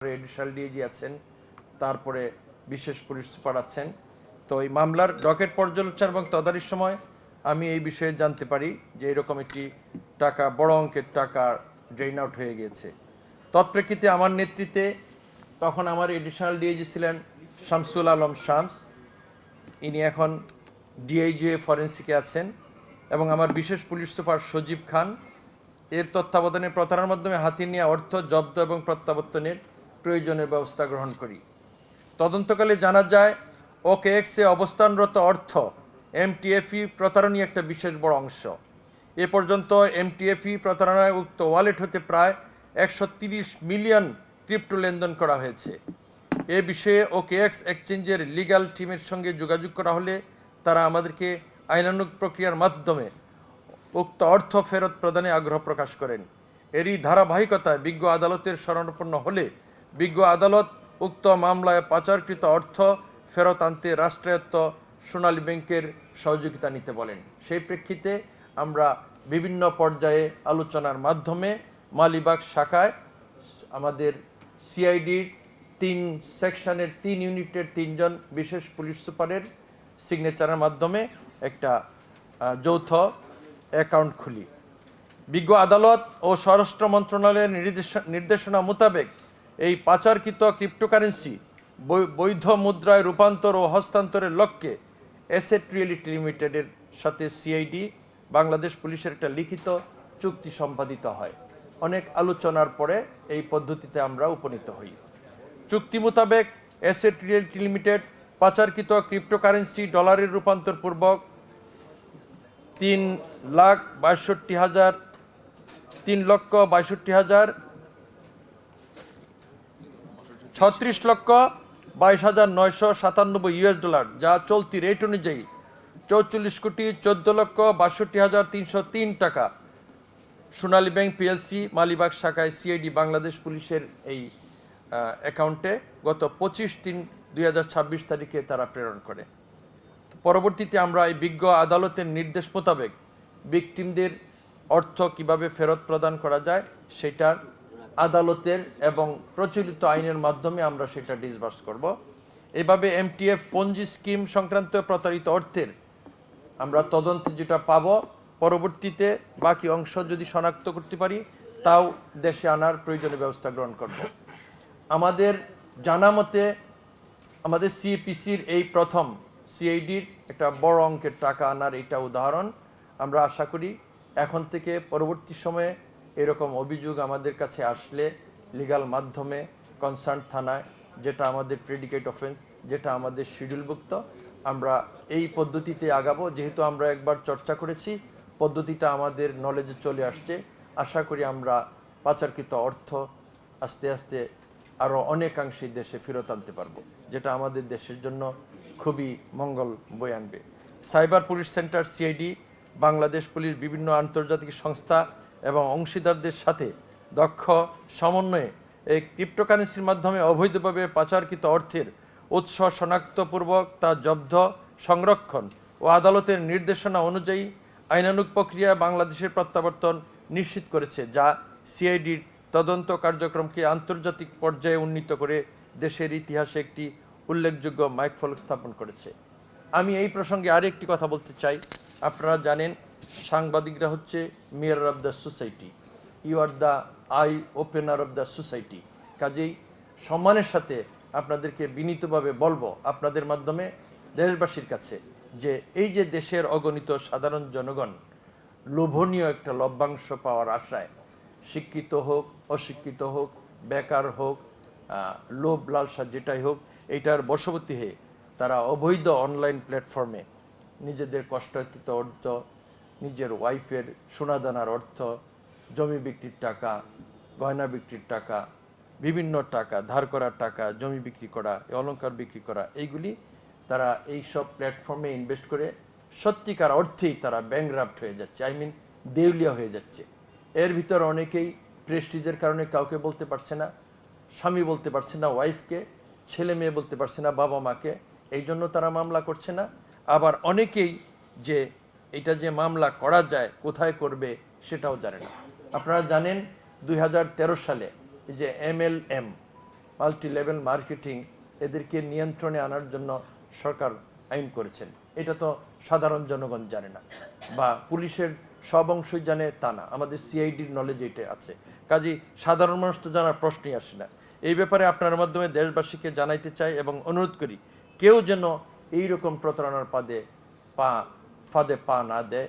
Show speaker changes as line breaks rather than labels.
Additional DIG আছেন, তারপরে বিশেষ পুলিশ সুপার আছেন। তো এই মামলার ডকেট পর্যালোচনা এবং তদারকির সময় আমি এই বিষয়ে জানতে পারি যে এরকম একটি টাকা, বড় অঙ্কের টাকা ড্রেন আউট হয়ে গিয়েছে। তৎপ্রেক্ষিতে আমার নেতৃত্বে তখন আমার এডিশনাল ডিআইজি ছিলেন শামসুল আলম শামস, ইনি এখন ডিআইজি ফরেন্সিকে আছেন, এবং আমার বিশেষ পুলিশ সুপার সজীব খান এর তত্ত্বাবধানে প্রতারণার মাধ্যমে হাতিয়ে নেওয়া অর্থ জব্দ এবং প্রত্যাবর্তনের প্রয়োজনীয় ব্যবস্থা গ্রহণ করি। তদন্তকালে জানা যায় ওকেএক্সে অবস্থানরত অর্থ এমটিএফই প্রতারণী একটা বিশেষ বড় অংশ। এ পর্যন্ত এমটিএফই প্রতারণায় উক্ত ওয়ালেট হতে প্রায় 130 মিলিয়ন ক্রিপ্টো লেনদেন করা হয়েছে। এ বিষয়ে ওকেএক্স এক্সচেঞ্জের লিগ্যাল টিমের সঙ্গে যোগাযোগ করা হলে তারা আমাদেরকে আইনানুগ প্রক্রিয়ার মাধ্যমে উক্ত অর্থ ফেরত প্রদানে আগ্রহ প্রকাশ করেন। এরই ধারাবাহিকতায় বিজ্ঞ আদালতের শরণাপন্ন হলে বিজ্ঞ আদালত উক্ত মামলায় পাচারকৃত অর্থ ফেরত আনতে রাষ্ট্রায়ত্ত সোনালী ব্যাংকের সহযোগিতা নিতে বলেন। সেই প্রেক্ষিতে আমরা বিভিন্ন পর্যায়ে আলোচনার মাধ্যমে মালিবাগ শাখায় আমাদের সিআইডির 3 সেকশনের 3 ইউনিটের 3 জন বিশেষ পুলিশ সুপারের সিগনেচারের মাধ্যমে একটা যৌথ অ্যাকাউন্ট খুলি। বিজ্ঞ আদালত ও স্বরাষ্ট্র মন্ত্রণালয়ের নির্দেশনা মোতাবেক এই পাচারকৃত ক্রিপ্টোকারেন্সি বৈধ মুদ্রায় রূপান্তর ও হস্তান্তরের লক্ষ্যে অ্যাসেট রিয়েলিটি লিমিটেডের সাথে সিআইডি বাংলাদেশ পুলিশের একটা লিখিত চুক্তি সম্পাদিত হয়। অনেক আলোচনার পরে এই পদ্ধতিতে আমরা উপনীত হই। চুক্তি মোতাবেক অ্যাসেট রিয়েলিটি লিমিটেড পাচারকৃত ক্রিপ্টোকারেন্সি ডলারের রূপান্তরপূর্বক 3,62,997 ইউএস ডলার, যা চলতি রেট অনুযায়ী 44,14,62,303 টাকা সোনালী ব্যাংক পিএলসি মালিবাগ শাখায় সিআইডি বাংলাদেশ পুলিশের এই অ্যাকাউন্টে গত 25/3/2026 তারিখে তারা প্রেরণ করে। পরবর্তীতে আমরা এই বিজ্ঞ আদালতের নির্দেশ মোতাবেক ভিকটিমদের অর্থ কিভাবে ফেরত প্রদান করা যায় সেটার আদালতের এবং প্রচলিত আইনের মাধ্যমে আমরা সেটা ডিসবার্স করব। এভাবে এমটিএফ পঞ্জি স্কিম সংক্রান্ত প্রতারিত অর্থের আমরা তদন্তে যেটা পাব, পরবর্তীতে বাকি অংশ যদি শনাক্ত করতে পারি তাও দেশে আনার প্রয়োজনীয় ব্যবস্থা গ্রহণ করব। আমাদের জানা মতে আমাদের সিপিসির এই প্রথম সিআইডির একটা বড় অঙ্কের টাকা আনার এটা উদাহরণ। আমরা আশা করি এখন থেকে পরবর্তী সময়ে এরকম অভিযোগ আমাদের কাছে আসলে লিগ্যাল মাধ্যমে কনসার্ন থানায়, যেটা আমাদের প্রেডিকেট অফেন্স, যেটা আমাদের শিডিউলভুক্ত, আমরা এই পদ্ধতিতে আগাবো। যেহেতু আমরা একবার চর্চা করেছি, পদ্ধতিটা আমাদের নলেজে চলে আসছে। আশা করি আমরা পাচারকৃত অর্থ আস্তে আস্তে আরও অনেকাংশে দেশে ফেরত আনতে পারবো, যেটা আমাদের দেশের জন্য খুবই মঙ্গল বয়ে আনবে। Cyber police centre CID Bangladesh police বিভিন্ন আন্তর্জাতিক সংস্থা এবং অংশীদারদের সাথে দক্ষ সমন্বয়ে এই ক্রিপ্টোকারেন্সির মাধ্যমে অবৈধভাবে পাচারকৃত অর্থের উৎস শনাক্তপূর্বক তা জব্দ, সংরক্ষণ ও আদালতের নির্দেশনা অনুযায়ী আইনানুগ প্রক্রিয়া বাংলাদেশের প্রত্যাবর্তন নিশ্চিত করেছে, যা সিআইডির তদন্ত কার্যক্রমকে আন্তর্জাতিক পর্যায়ে উন্নীত করে দেশের ইতিহাসে একটি উল্লেখযোগ্য মাইলফলক স্থাপন করেছে। আমি এই প্রসঙ্গে আরেকটি কথা বলতে চাই। আপনারা জানেন সাংবাদিকরা হচ্ছে mirror of the society, you are the eye opener of the society. কাজেই সম্মানের সাথে আপনাদেরকে বিনীতভাবে বলবো আপনাদের মাধ্যমে দেশবাসীর কাছে যে এই যে দেশের অগণিত সাধারণ জনগণ লোভনীয় একটা লভ্যাংশ পাওয়ার আশায় শিক্ষিত হোক, অশিক্ষিত হোক, বেকার হোক, লোভ লালসা যেটাই হোক, এইটার বশবর্তী হয়ে তারা অবৈধ অনলাইন প্ল্যাটফর্মে নিজেদের কষ্টার্জিত অর্থ, নিজের ওয়াইফের সোনাদানার অর্থ, জমি বিক্রির টাকা, গয়না বিক্রির টাকা, বিভিন্ন টাকা, ধার করার টাকা, জমি বিক্রি করা, অলংকার বিক্রি করা, এইগুলি তারা এই সব প্ল্যাটফর্মে ইনভেস্ট করে সত্যিকার অর্থেই তারা ব্যাংকরাপ্ট হয়ে যাচ্ছে, দেউলিয়া হয়ে যাচ্ছে। এর ভিতর অনেকেই প্রেস্টিজের কারণে কাউকে বলতে পারছে না, স্বামী বলতে পারছে না ওয়াইফকে, ছেলে মেয়ে বলতে পারছে না বাবা মাকে, এই জন্য তারা মামলা করছে না। আবার অনেকেই যে এটা যে মামলা করা যায় কোথায় করবে সেটাও জানে না। আপনারা জানেন 2013 সালে যে MLM মাল্টি লেভেল মার্কেটিং এদেরকে নিয়ন্ত্রণে আনার জন্য সরকার আইন করেছেন। এটা তো সাধারণ জনগণ জানে না, বা পুলিশের সব অংশই জানে তা না, আমাদের সিআইডির নলেজ এটা আছে। কাজেই সাধারণ মানুষ তো জানার প্রশ্নই আসে না। এই ব্যাপারে আপনার মাধ্যমে দেশবাসীকে জানাইতে চাই এবং অনুরোধ করি, কেউ যেন এইরকম প্রতারণার ফাঁদে পা না দেয়।